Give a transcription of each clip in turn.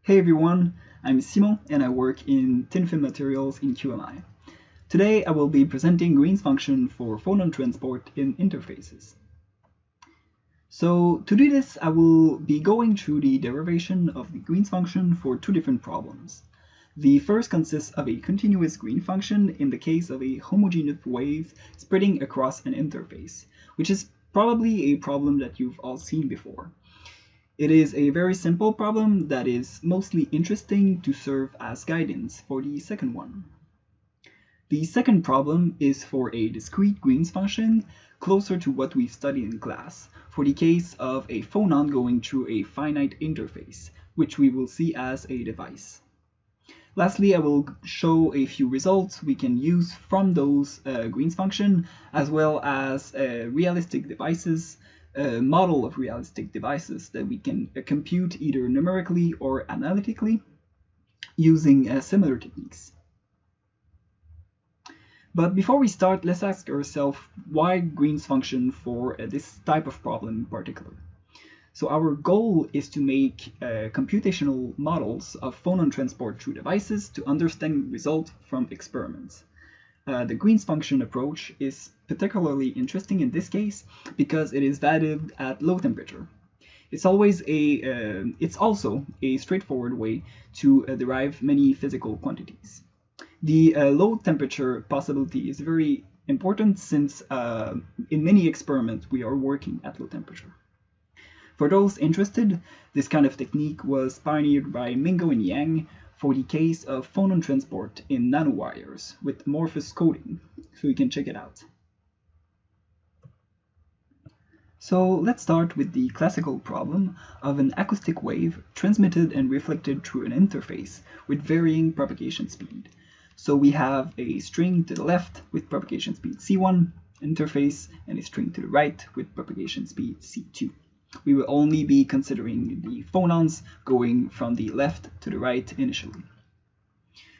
Hey everyone, I'm Simon and I work in thin film materials in QMI. Today I will be presenting Green's function for phonon transport in interfaces. So to do this, I will be going through the derivation of the Green's function for two different problems. The first consists of a continuous Green function in the case of a homogeneous wave spreading across an interface, which is probably a problem that you've all seen before. It is a very simple problem that is mostly interesting to serve as guidance for the second one. The second problem is for a discrete Green's function closer to what we've studied in class, for the case of a phonon going through a finite interface, which we will see as a device. Lastly, I will show a few results we can use from those Green's function, as well as realistic devices, a model of realistic devices that we can compute either numerically or analytically using similar techniques. But before we start, let's ask ourselves why Green's function for this type of problem in particular. So our goal is to make computational models of phonon transport through devices to understand results from experiments. The Green's function approach is particularly interesting in this case because it is valid at low temperature. It's also a straightforward way to derive many physical quantities. The low temperature possibility is very important since in many experiments we are working at low temperature. For those interested, this kind of technique was pioneered by Mingo and Yang for the case of phonon transport in nanowires with amorphous coating, so you can check it out. So let's start with the classical problem of an acoustic wave transmitted and reflected through an interface with varying propagation speed. So we have a string to the left with propagation speed c1 interface and a string to the right with propagation speed c2. We will only be considering the phonons going from the left to the right initially.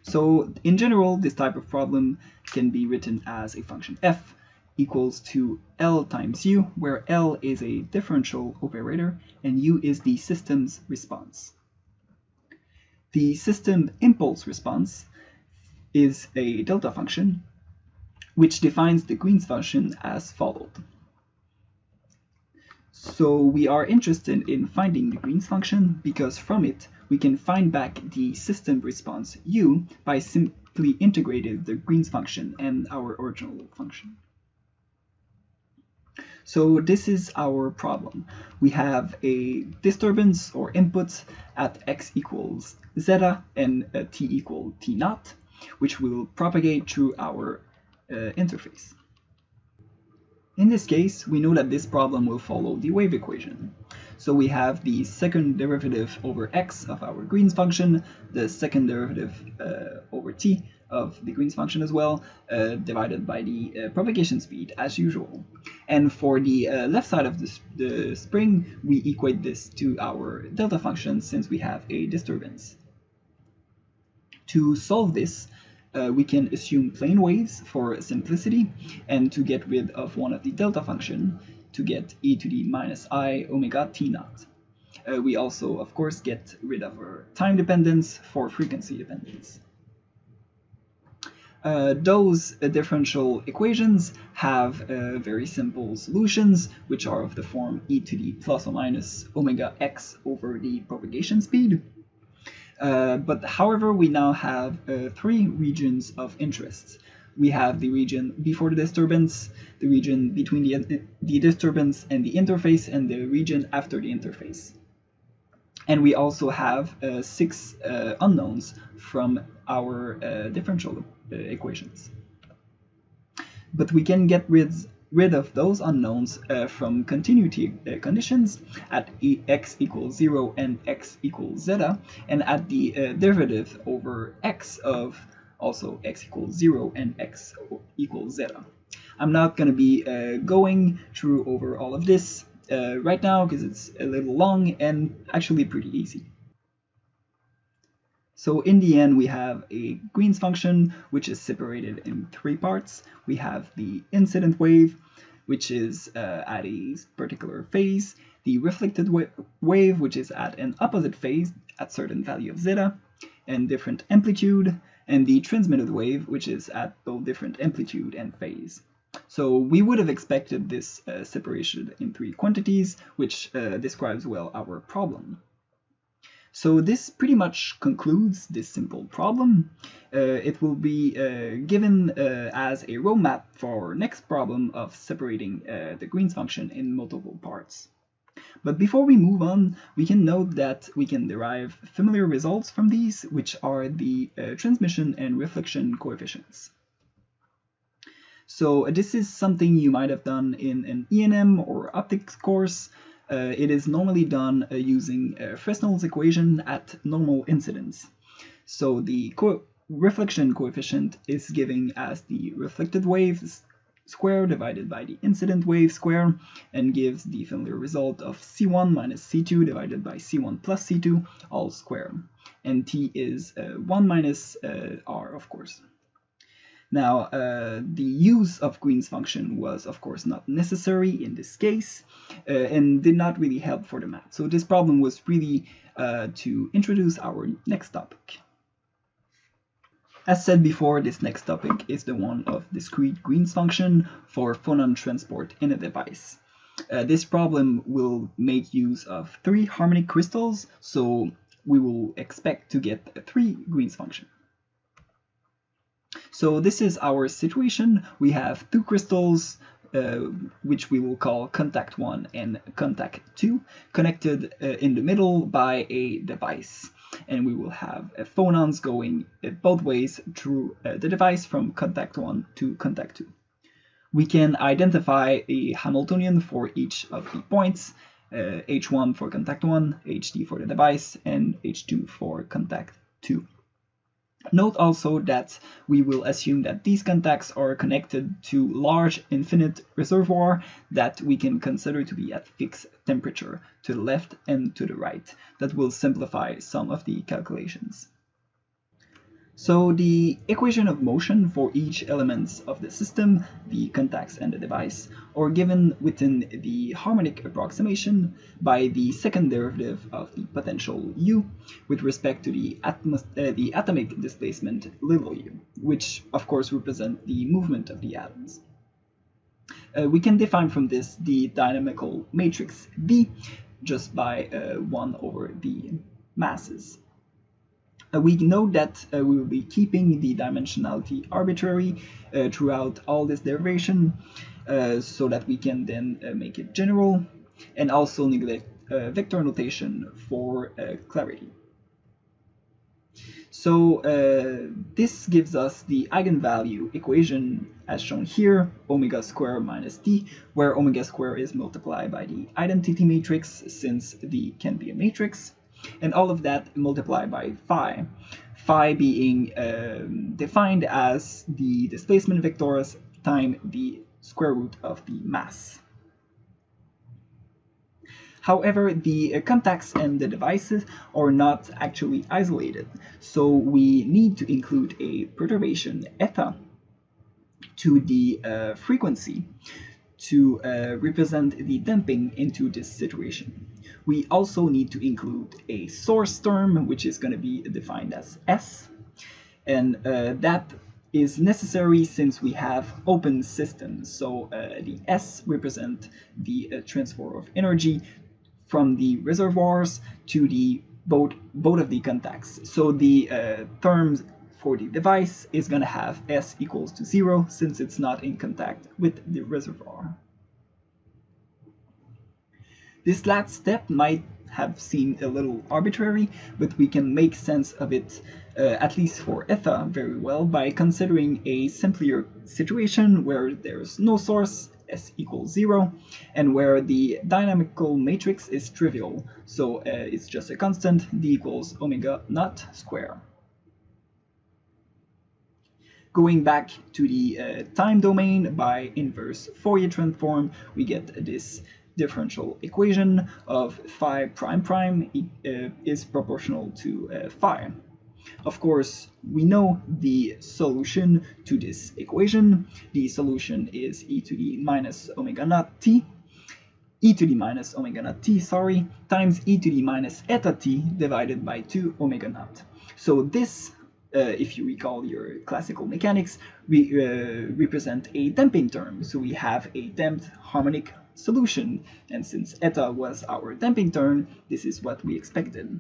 So in general, this type of problem can be written as a function f equals to L times u, where L is a differential operator and u is the system's response. The system impulse response is a delta function, which defines the Green's function as followed. So we are interested in finding the Green's function because from it we can find back the system response u by simply integrating the Green's function and our original function. So this is our problem. We have a disturbance or input at x equals zeta and t equal t naught, which will propagate through our interface. In this case, we know that this problem will follow the wave equation. So we have the second derivative over x of our Green's function, the second derivative over t of the Green's function as well, divided by the propagation speed as usual. And for the left side of the spring, we equate this to our delta function since we have a disturbance. To solve this, we can assume plane waves for simplicity and to get rid of one of the delta function to get e to the minus I omega t naught. We also, of course, get rid of our time dependence for frequency dependence. Those differential equations have very simple solutions, which are of the form e to the plus or minus omega x over the propagation speed. But however, we now have three regions of interest. We have the region before the disturbance, the region between the disturbance and the interface, and the region after the interface. And we also have six unknowns from our differential equations. But we can get rid of those unknowns from continuity conditions at x equals 0 and x equals zeta, and at the derivative over x of also x equals 0 and x equals zeta. I'm not going to be going through over all of this right now because it's a little long and actually pretty easy. So in the end, we have a Green's function, which is separated in three parts. We have the incident wave, which is at a particular phase. the reflected wave, which is at an opposite phase at certain value of zeta and different amplitude, and the transmitted wave, which is at both different amplitude and phase. So we would have expected this separation in three quantities, which describes well our problem. So this pretty much concludes this simple problem. It will be given as a roadmap for our next problem of separating the Green's function in multiple parts. But before we move on, we can note that we can derive familiar results from these, which are the transmission and reflection coefficients. So this is something you might have done in an E&M or optics course. It is normally done using Fresnel's equation at normal incidence. So the reflection coefficient is given as the reflected wave square divided by the incident wave square, and gives the familiar result of C1 minus C2 divided by C1 plus C2 all square. And T is 1 minus R, of course. Now, the use of Green's function was, of course, not necessary in this case, and did not really help for the math. So this problem was really to introduce our next topic. As said before, this next topic is the one of discrete Green's function for phonon transport in a device. This problem will make use of 3 harmonic crystals, so we will expect to get a 3 Green's function. So this is our situation. We have 2 crystals, which we will call contact 1 and contact 2, connected in the middle by a device. And we will have phonons going both ways through the device from contact 1 to contact 2. We can identify a Hamiltonian for each of the points, H1 for contact 1, HT for the device, and H2 for contact 2. Note also that we will assume that these contacts are connected to large infinite reservoir that we can consider to be at fixed temperature to the left and to the right. That will simplify some of the calculations. So the equation of motion for each element of the system, the contacts and the device, are given within the harmonic approximation by the second derivative of the potential u with respect to the atomic displacement little u, which of course represent the movement of the atoms. We can define from this the dynamical matrix V just by 1 over the masses. We know that we will be keeping the dimensionality arbitrary throughout all this derivation, so that we can then make it general, and also neglect vector notation for clarity. So this gives us the eigenvalue equation as shown here, omega square minus d, where omega square is multiplied by the identity matrix, since d can be a matrix, and all of that multiplied by phi. Phi being defined as the displacement vectors times the square root of the mass. However, the contacts and the devices are not actually isolated, so we need to include a perturbation eta to the frequency to represent the damping into this situation. We also need to include a source term, which is going to be defined as S, and that is necessary since we have open systems. So the S represent the transfer of energy from the reservoirs to the both of the contacts. So the terms for the device is going to have S equals to 0 since it's not in contact with the reservoir. This last step might have seemed a little arbitrary, but we can make sense of it, at least for eta, very well by considering a simpler situation where there's no source, S equals 0, and where the dynamical matrix is trivial, so it's just a constant, d equals omega naught square. Going back to the time domain by inverse Fourier transform, we get this differential equation of phi prime prime is proportional to phi. Of course, we know the solution to this equation. The solution is e to the minus omega naught t, e to the minus omega naught t, sorry, times e to the minus eta t divided by 2 omega naught. So this, if you recall your classical mechanics, we represent a damping term. So we have a damped harmonic solution, and since eta was our damping term, this is what we expected.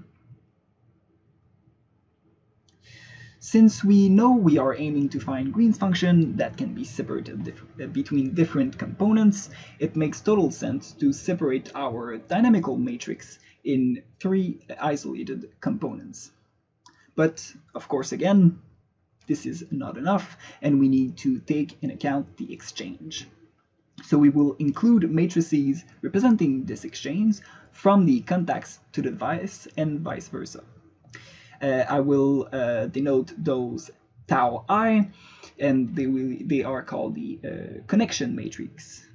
Since we know we are aiming to find Green's function that can be separated between different components, it makes total sense to separate our dynamical matrix in 3 isolated components. But, of course, again, this is not enough, and we need to take into account the exchange. So we will include matrices representing this exchange from the contacts to the device and vice versa. I will denote those tau I, and they are called the connection matrix.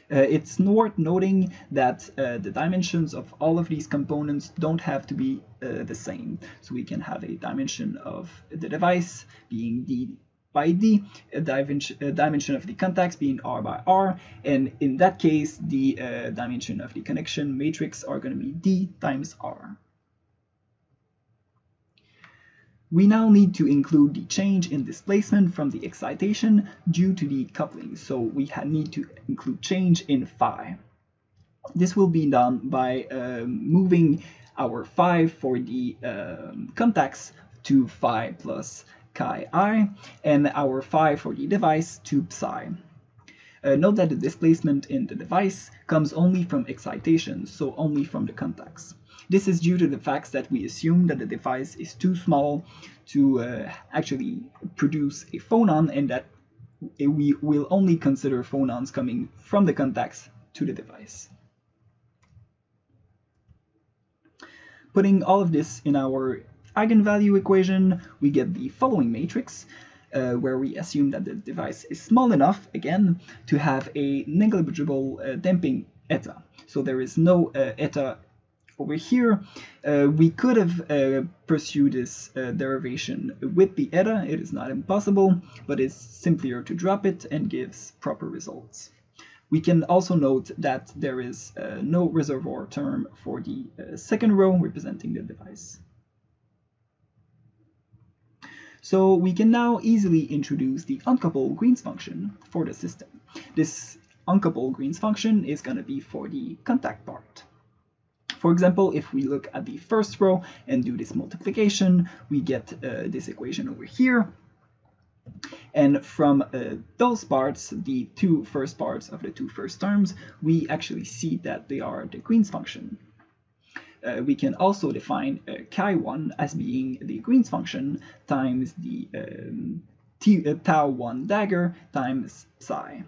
It's worth noting that the dimensions of all of these components don't have to be the same. So we can have a dimension of the device being d by d, a dimension of the contacts being r by r, and in that case, the dimension of the connection matrix are going to be d times r. We now need to include the change in displacement from the excitation due to the coupling, so we need to include change in phi. This will be done by moving our phi for the contacts to phi plus chi I, and our phi for the device to psi. Note that the displacement in the device comes only from excitation, so only from the contacts. This is due to the fact that we assume that the device is too small to actually produce a phonon, and that we will only consider phonons coming from the contacts to the device. Putting all of this in our eigenvalue equation, we get the following matrix, where we assume that the device is small enough, again, to have a negligible damping eta. So there is no eta over here. We could have pursued this derivation with the eta. It is not impossible, but it's simpler to drop it and gives proper results. We can also note that there is no reservoir term for the second row representing the device. So we can now easily introduce the uncoupled Green's function for the system. This uncoupled Green's function is going to be for the contact part. For example, if we look at the first row and do this multiplication, we get this equation over here. And from those parts, the two first parts of the two first terms, we actually see that they are the Green's function. We can also define chi1 as being the Green's function times the tau1 dagger times psi.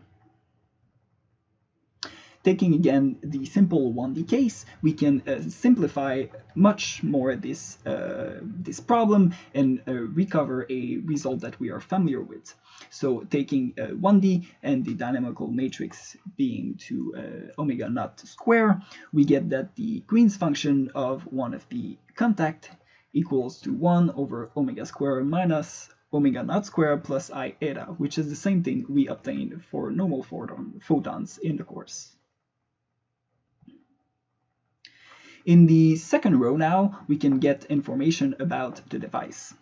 Taking again the simple 1D case, we can simplify much more this problem and recover a result that we are familiar with. So taking 1D and the dynamical matrix being to omega naught square, we get that the Green's function of one of the contact equals to 1 over omega square minus omega naught square plus I eta, which is the same thing we obtained for normal photons in the course. In the second row now, we can get information about the device.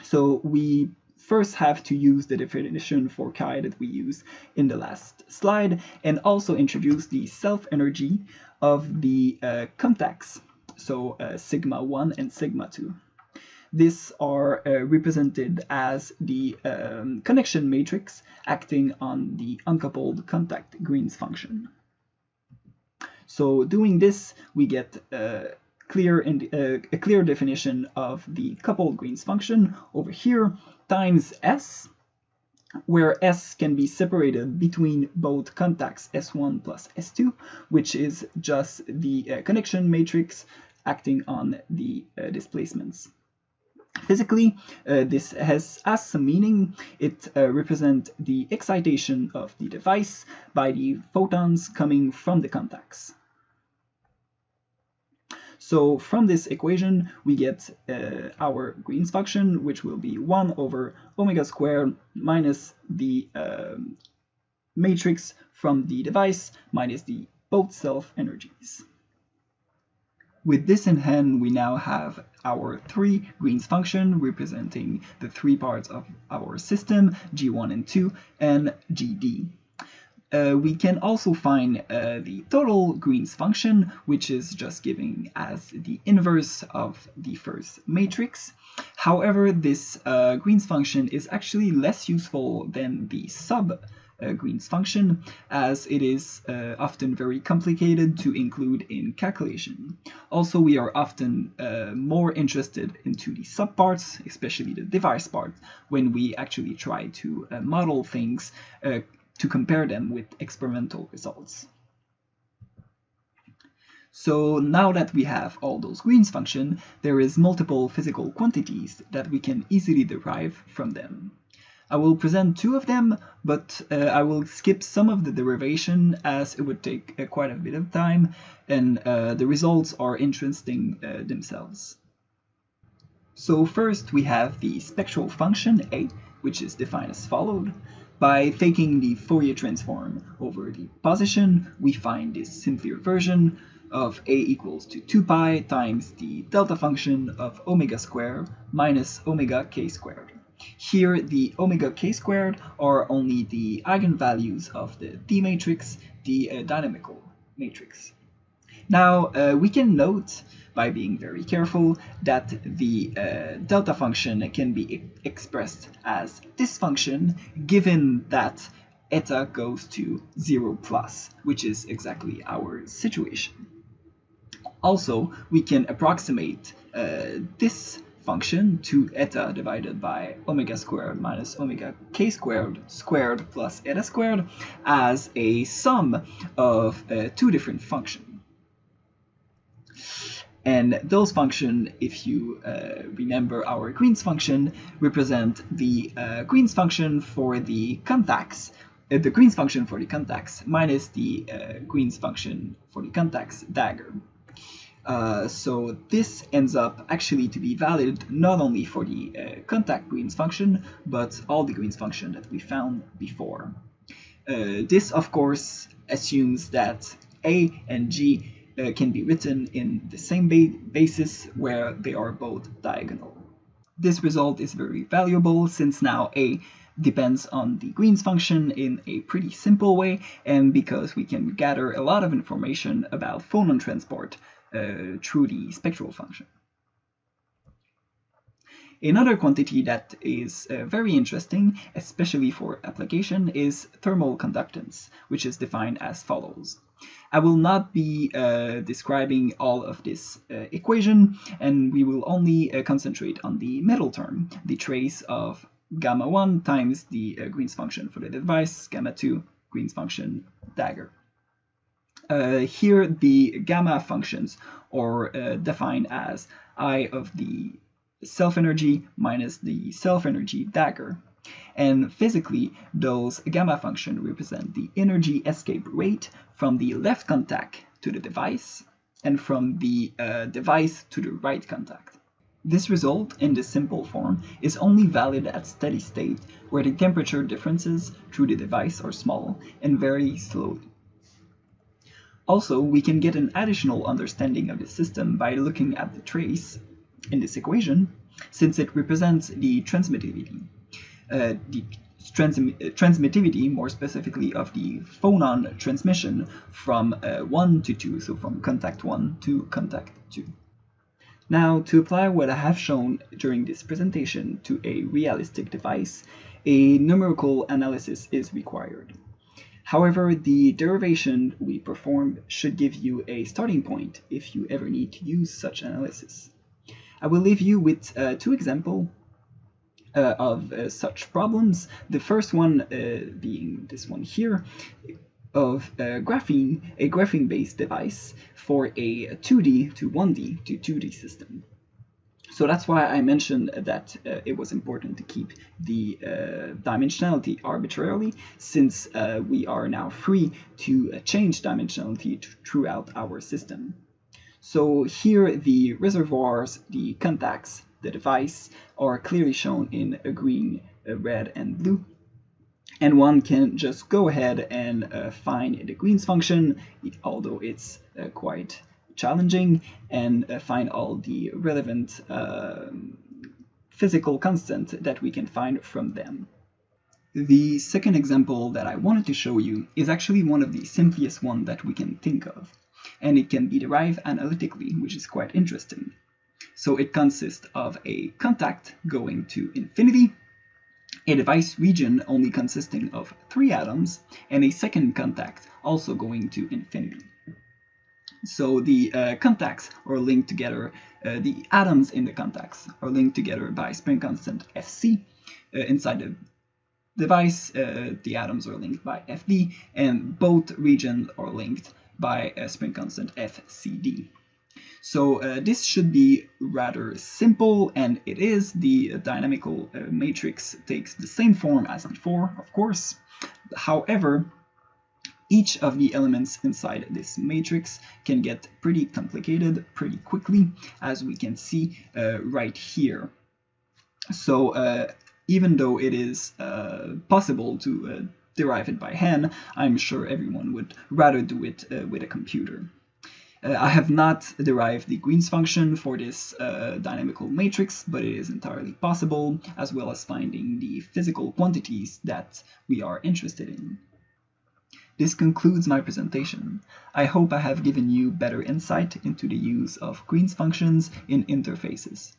So we first have to use the definition for chi that we used in the last slide, and also introduce the self-energy of the contacts, so sigma 1 and sigma 2. These are represented as the connection matrix acting on the uncoupled contact Green's function. So doing this, we get a clear definition of the coupled Green's function over here times S, where S can be separated between both contacts S1 plus S2, which is just the connection matrix acting on the displacements. Physically, this has some meaning. It represents the excitation of the device by the photons coming from the contacts. So from this equation, we get our Green's function, which will be 1 over omega squared minus the matrix from the device minus the both self-energies. With this in hand, we now have our three Green's function representing the three parts of our system, G1 and 2, and GD. We can also find the total Green's function, which is just giving as the inverse of the first matrix. However, this Green's function is actually less useful than the Green's function, as it is often very complicated to include in calculation. Also, we are often more interested into the subparts, especially the device part, when we actually try to model things to compare them with experimental results. So now that we have all those Green's function, there is multiple physical quantities that we can easily derive from them. I will present two of them, but I will skip some of the derivation as it would take quite a bit of time, and the results are interesting themselves. So first we have the spectral function A, which is defined as followed. By taking the Fourier transform over the position, we find this simpler version of A equals to 2 pi times the delta function of omega squared minus omega k squared. Here, the omega k squared are only the eigenvalues of the D matrix, the dynamical matrix. Now, we can note, by being very careful, that the delta function can be expressed as this function, given that eta goes to 0 plus, which is exactly our situation. Also, we can approximate this function to eta divided by omega squared minus omega k squared plus eta squared as a sum of two different functions. And those functions, if you remember our Green's function, represent the Green's function for the contacts, the Green's function for the contacts minus the Green's function for the contacts dagger. So this ends up actually to be valid not only for the contact Green's function, but all the Green's function that we found before. This, of course, assumes that A and G can be written in the same basis where they are both diagonal. This result is very valuable since now A depends on the Green's function in a pretty simple way, and because we can gather a lot of information about phonon transport through the spectral function. Another quantity that is very interesting, especially for application, is thermal conductance, which is defined as follows. I will not be describing all of this equation, and we will only concentrate on the middle term, the trace of gamma 1 times the Green's function for the device, gamma 2, Green's function dagger. Here the gamma functions are defined as I of the self-energy minus the self-energy dagger. And physically, those gamma functions represent the energy escape rate from the left contact to the device and from the device to the right contact. This result, in this simple form, is only valid at steady state, where the temperature differences through the device are small and vary slowly. Also, we can get an additional understanding of the system by looking at the trace in this equation, since it represents the transmittivity. Transmittivity, more specifically, of the phonon transmission from 1 to 2, so from contact 1 to contact 2. Now, to apply what I have shown during this presentation to a realistic device, a numerical analysis is required. However, the derivation we performed should give you a starting point if you ever need to use such analysis. I will leave you with two examples of such problems. The first one being this one here, of a graphene-based device for a 2D to 1D to 2D system. So that's why I mentioned that it was important to keep the dimensionality arbitrarily, since we are now free to change dimensionality throughout our system. So here the reservoirs, the contacts, the device are clearly shown in green, red, and blue. And one can just go ahead and find the Green's function, although it's quite challenging, and find all the relevant physical constant that we can find from them. The second example that I wanted to show you is actually one of the simplest ones that we can think of, and it can be derived analytically, which is quite interesting. So it consists of a contact going to infinity, a device region only consisting of 3 atoms, and a second contact also going to infinity. So the contacts are linked together, the atoms in the contacts are linked together by spin constant Fc. Inside the device, the atoms are linked by Fd, and both regions are linked by a spin constant Fcd. So this should be rather simple, and it is. The dynamical matrix takes the same form as before, of course. However, each of the elements inside this matrix can get pretty complicated pretty quickly, as we can see right here. So even though it is possible to derive it by hand, I'm sure everyone would rather do it with a computer. I have not derived the Green's function for this dynamical matrix, but it is entirely possible, as well as finding the physical quantities that we are interested in. This concludes my presentation. I hope I have given you better insight into the use of Green's functions in interfaces.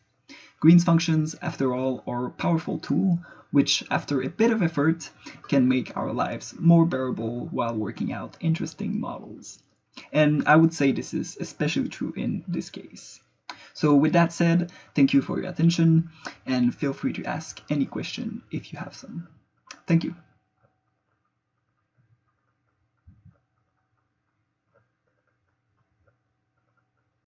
Green's functions, after all, are a powerful tool, which, after a bit of effort, can make our lives more bearable while working out interesting models. And I would say this is especially true in this case. So with that said, thank you for your attention, and feel free to ask any question if you have some. Thank you.